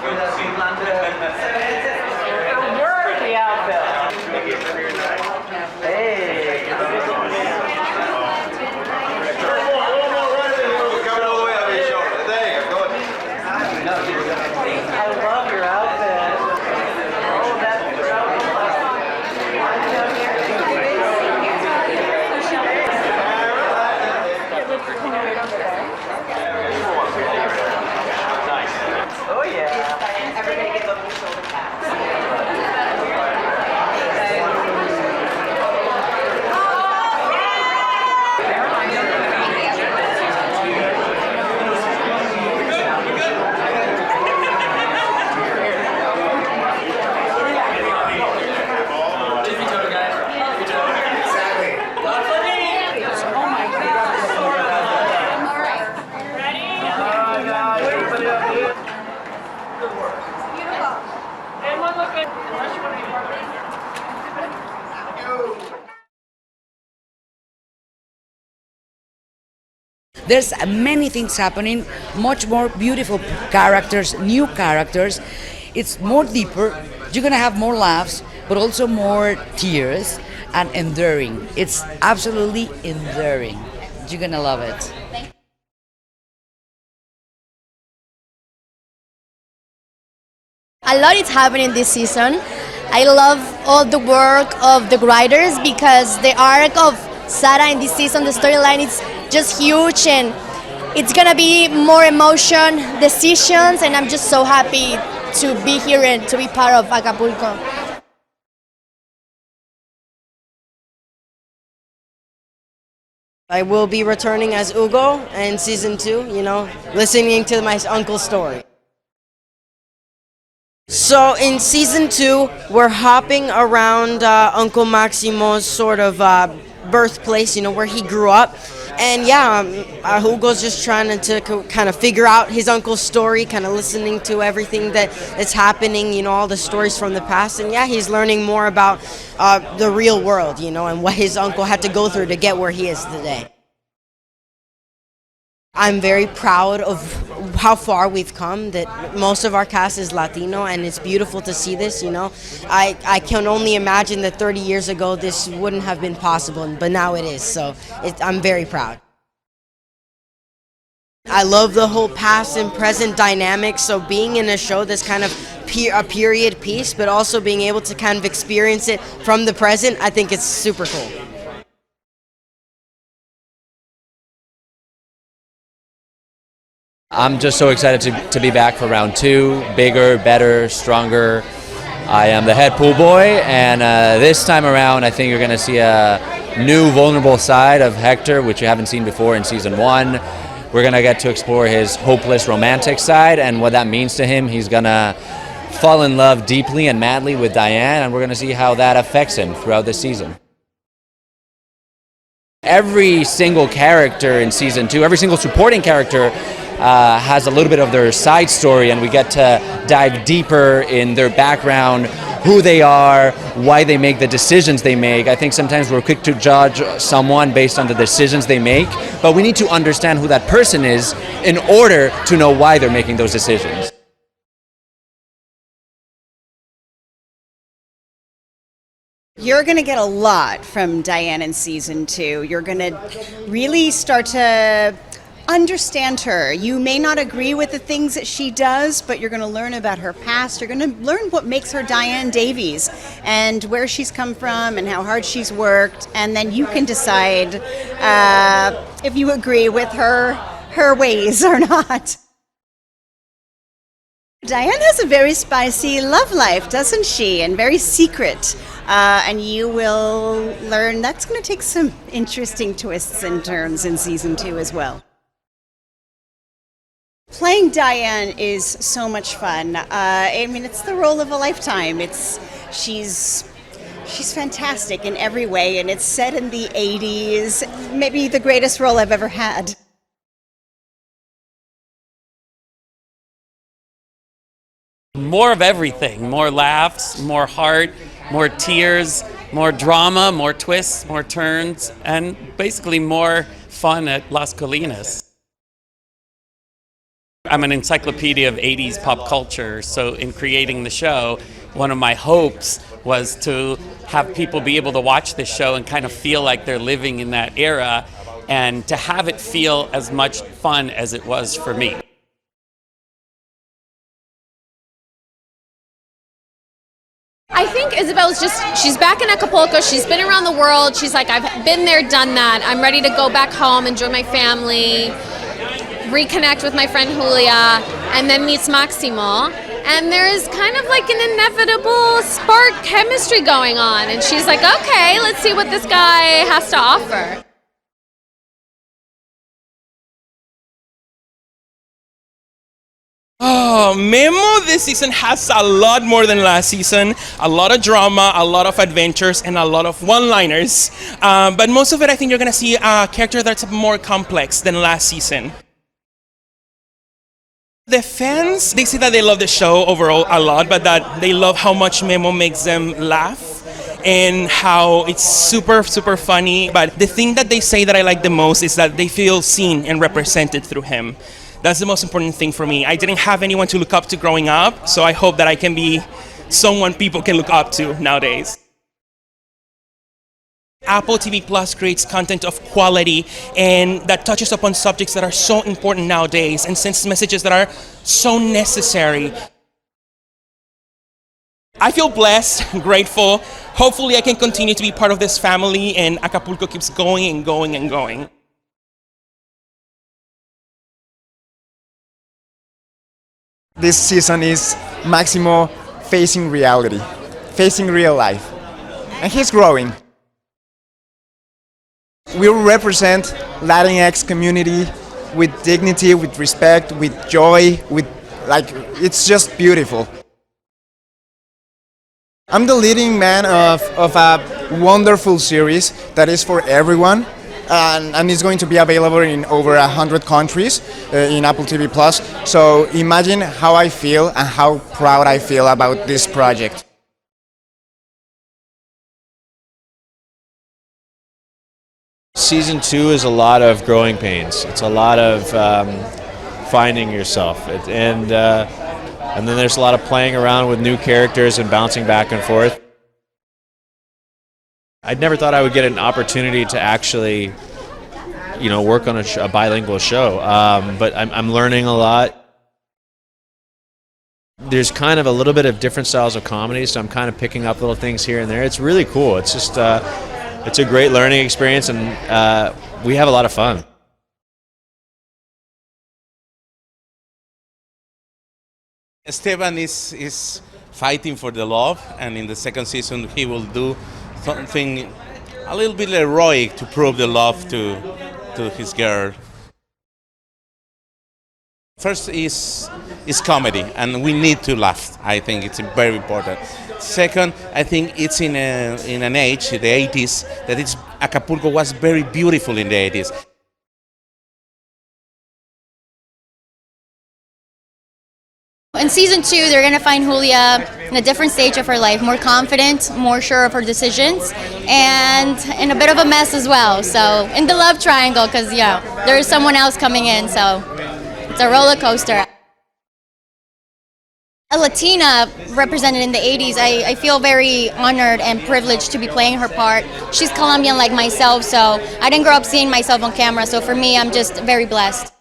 Worthy outfit. Hey. I love your outfit. Oh, that's oh yeah. Everybody give them the shoulder pads. There's many things happening, much more beautiful characters, new characters. It's more deeper. You're gonna have more laughs, but also more tears and enduring. It's absolutely enduring. You're gonna love it. A lot is happening this season. I love all the work of the writers because the arc of Sarah in this season, the storyline is just huge and it's gonna be more emotion, decisions, and I'm just so happy to be here and to be part of Acapulco. I will be returning as Hugo in season 2, listening to my uncle's story. So in season 2, we're hopping around Uncle Maximo's sort of birthplace, where he grew up. And Hugo's just trying to kind of figure out his uncle's story, kind of listening to everything that is happening, all the stories from the past. And he's learning more about the real world, and what his uncle had to go through to get where he is today. I'm very proud of how far we've come, that most of our cast is Latino, and it's beautiful to see this, I can only imagine that 30 years ago this wouldn't have been possible, but now it is, so I'm very proud. I love the whole past and present dynamic, so being in a show that's kind of a period piece, but also being able to kind of experience it from the present, I think it's super cool. I'm just so excited to be back for round 2, bigger, better, stronger. I am the head pool boy, and this time around I think you're going to see a new vulnerable side of Hector, which you haven't seen before in season 1. We're going to get to explore his hopeless romantic side and what that means to him. He's going to fall in love deeply and madly with Diane, and we're going to see how that affects him throughout this season. Every single character in season 2, every single supporting character has a little bit of their side story, and we get to dive deeper in their background, who they are, why they make the decisions they make. I think sometimes we're quick to judge someone based on the decisions they make, but we need to understand who that person is in order to know why they're making those decisions. You're going to get a lot from Diane in season 2. You're going to really start to understand her. You may not agree with the things that she does, but you're going to learn about her past. You're going to learn what makes her Diane Davies and where she's come from and how hard she's worked. And then you can decide if you agree with her ways or not. Diane has a very spicy love life, doesn't she? And very secret. And you will learn that's going to take some interesting twists and turns in season 2 as well. Playing Diane is so much fun. It's the role of a lifetime. She's fantastic in every way, and it's set in the 80s. Maybe the greatest role I've ever had. More of everything, more laughs, more heart, more tears, more drama, more twists, more turns, and basically more fun at Las Colinas. I'm an encyclopedia of 80s pop culture, so in creating the show, one of my hopes was to have people be able to watch this show and kind of feel like they're living in that era, and to have it feel as much fun as it was for me. I think Isabel's she's back in Acapulco, she's been around the world, she's like, I've been there, done that, I'm ready to go back home, enjoy my family, reconnect with my friend Julia, and then meets Máximo. And there's kind of like an inevitable spark chemistry going on. And she's like, okay, let's see what this guy has to offer. Oh, Memo this season has a lot more than last season. A lot of drama, a lot of adventures, and a lot of one-liners. But most of it, I think you're going to see a character that's more complex than last season. The fans, they say that they love the show overall a lot, but that they love how much Memo makes them laugh and how it's super, super funny. But the thing that they say that I like the most is that they feel seen and represented through him. That's the most important thing for me. I didn't have anyone to look up to growing up, so I hope that I can be someone people can look up to nowadays. Apple TV Plus creates content of quality and that touches upon subjects that are so important nowadays and sends messages that are so necessary. I feel blessed, grateful. Hopefully I can continue to be part of this family and Acapulco keeps going and going and going. This season is Máximo facing reality, facing real life, and he's growing. We represent Latinx community with dignity, with respect, with joy, it's just beautiful. I'm the leading man of a wonderful series that is for everyone, and it's going to be available in over 100 countries in Apple TV Plus. So imagine how I feel and how proud I feel about this project. Season 2 is a lot of growing pains. It's a lot of finding yourself, and then there's a lot of playing around with new characters and bouncing back and forth. I never thought I would get an opportunity to actually, work on a bilingual show, but I'm learning a lot. There's kind of a little bit of different styles of comedy, so I'm kind of picking up little things here and there. It's really cool. It's just it's a great learning experience, and we have a lot of fun. Esteban is fighting for the love, and in the second season he will do something a little bit heroic to prove the love to his girl. First is comedy, and we need to laugh. I think it's very important. Second, I think it's in an age, the 80s, that Acapulco was very beautiful in the 80s. In season 2, they're going to find Julia in a different stage of her life, more confident, more sure of her decisions, and in a bit of a mess as well. So in the love triangle, because there's someone else coming in, so it's a roller coaster. A Latina represented in the 80s, I feel very honored and privileged to be playing her part. She's Colombian like myself, so I didn't grow up seeing myself on camera, so for me, I'm just very blessed.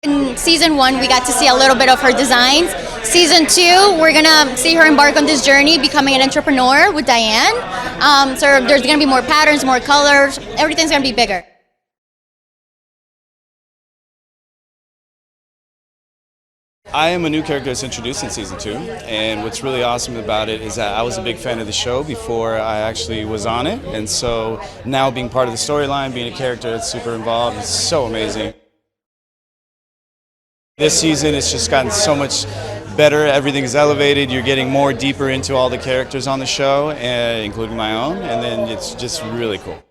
In season 1, we got to see a little bit of her designs. Season 2, we're gonna see her embark on this journey, becoming an entrepreneur with Diane. So there's gonna be more patterns, more colors, everything's gonna be bigger. I am a new character that's introduced in season 2, and what's really awesome about it is that I was a big fan of the show before I actually was on it, and so now being part of the storyline, being a character that's super involved, is so amazing. This season it's just gotten so much better, everything's elevated, you're getting more deeper into all the characters on the show, including my own, and then it's just really cool.